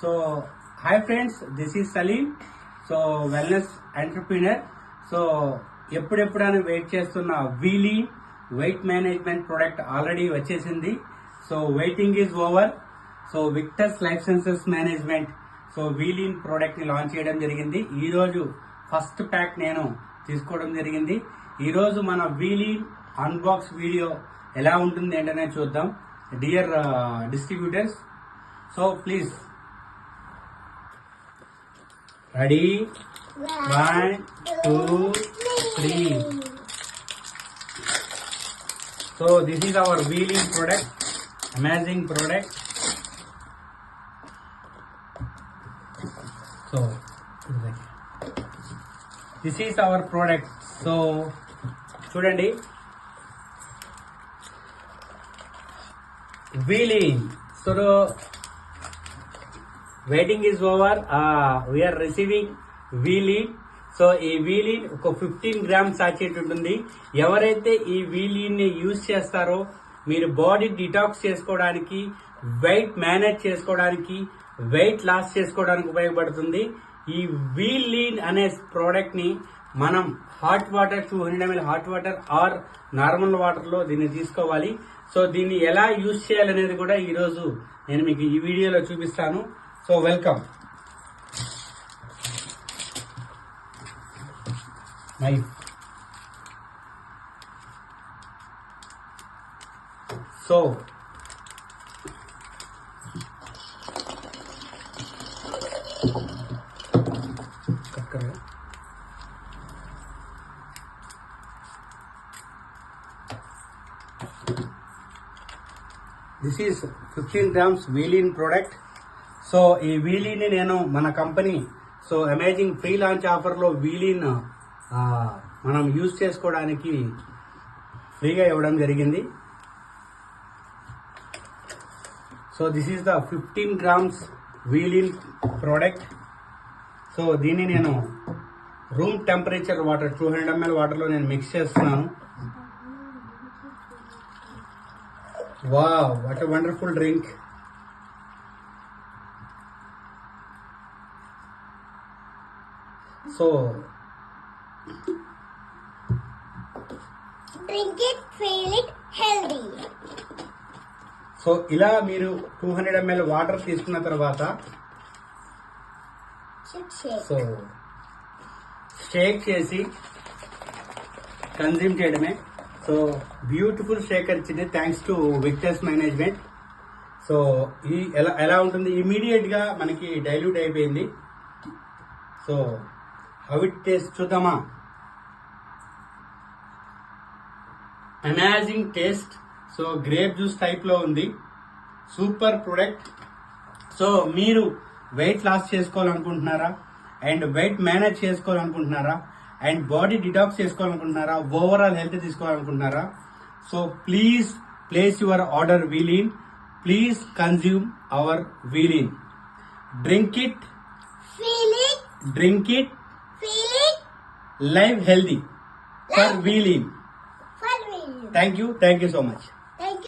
So, hi friends, this is Salim. So, wellness entrepreneur. So, ఎప్పుడెప్పుడని wait చేస్తున్న వీలీ weight management product already వచ్చేసింది. So waiting is over. So Victors life sciences management so వీలీన్ product ని launch చేయడం జరిగింది. ఈ రోజు ఫస్ట్ ప్యాక్ నేను తీసుకోవడం జరిగింది. ఈ రోజు మన వీలీన్ అన్బాక్స్ వీడియో ఎలా ఉంటుంది ఏంటనే చూద్దాం. Dear distributors, so please ready, 1, 2, 3. So this is our wheeling product, amazing product. So this is our product. So చూడండి, wheeling. So waiting is over. We are receiving వీలీన్. సో ఈ వీలీన్ ఒక 15 గ్రామ్స్ సాచెట్ ఉంటుంది. ఎవరైతే ఈ వీలీన్ ని యూజ్ చేస్తారో మీరు బాడీ డిటాక్స్ చేసుకోవడానికి, వెయిట్ మేనేజ్ చేసుకోవడానికి, వెయిట్ లాస్ చేసుకోవడానికి ఉపయోగపడుతుంది. ఈ వీలీన్ అనే ప్రోడక్ట్ ని మనం hot water 200 ml hot water or normal water లో దీన్ని తీసుకోవాలి. సో దీన్ని ఎలా యూజ్ చేయాలనేది కూడా ఈ రోజు నేను మీకు ఈ వీడియోలో చూపిస్తాను. So welcome. Knife. So this is 15 grams వీలీన్ ప్రోడక్ట్. సో ఈ వీలీన్ ని నేను మన company so amazing free launch offer లో వీలీన్ మనం యూజ్ చేసుకోవడానికి ఫ్రీగా ఇవ్వడం జరిగింది. So this is the 15 grams వీలీన్ ప్రోడక్ట్. సో దీన్ని నేను రూమ్ టెంపరేచర్ వాటర్ 200 ml వాటర్లో నేను మిక్స్ చేస్తున్నాను. Wow, what a wonderful drink. So drink it, feel it, healthy. So ఇలా మీరు 200 ml వాటర్ తీసుకున్న తర్వాత సో షేక్ చేసి కన్జ్యూమ్ చేయడమే. సో బ్యూటిఫుల్ షేకర్ ఇచ్చింది, thanks to Victors management. So ఈ ఎలా ఉంటుంది, ఇమీడియట్ గా మనకి డైల్యూట్ అయిపోయింది. సో హౌ ఇట్ టేస్ట్ చూద్దామా. Amazing taste. So grape juice type లో ఉంది. Super product. సో మీరు వెయిట్ లాస్ చేసుకోవాలనుకుంటున్నారా, అండ్ వెయిట్ మేనేజ్ చేసుకోవాలనుకుంటున్నారా, అండ్ బాడీ డిటాక్స్ చేసుకోవాలనుకుంటున్నారా, ఓవరాల్ హెల్త్ తీసుకోవాలనుకుంటున్నారా, so please place your order వీలీన్. ప్లీజ్ కన్జ్యూమ్ అవర్ వీలీన్. Drink it, feel it, drink it, feel it, live healthy for వీలీన్. for me. Thank you so much.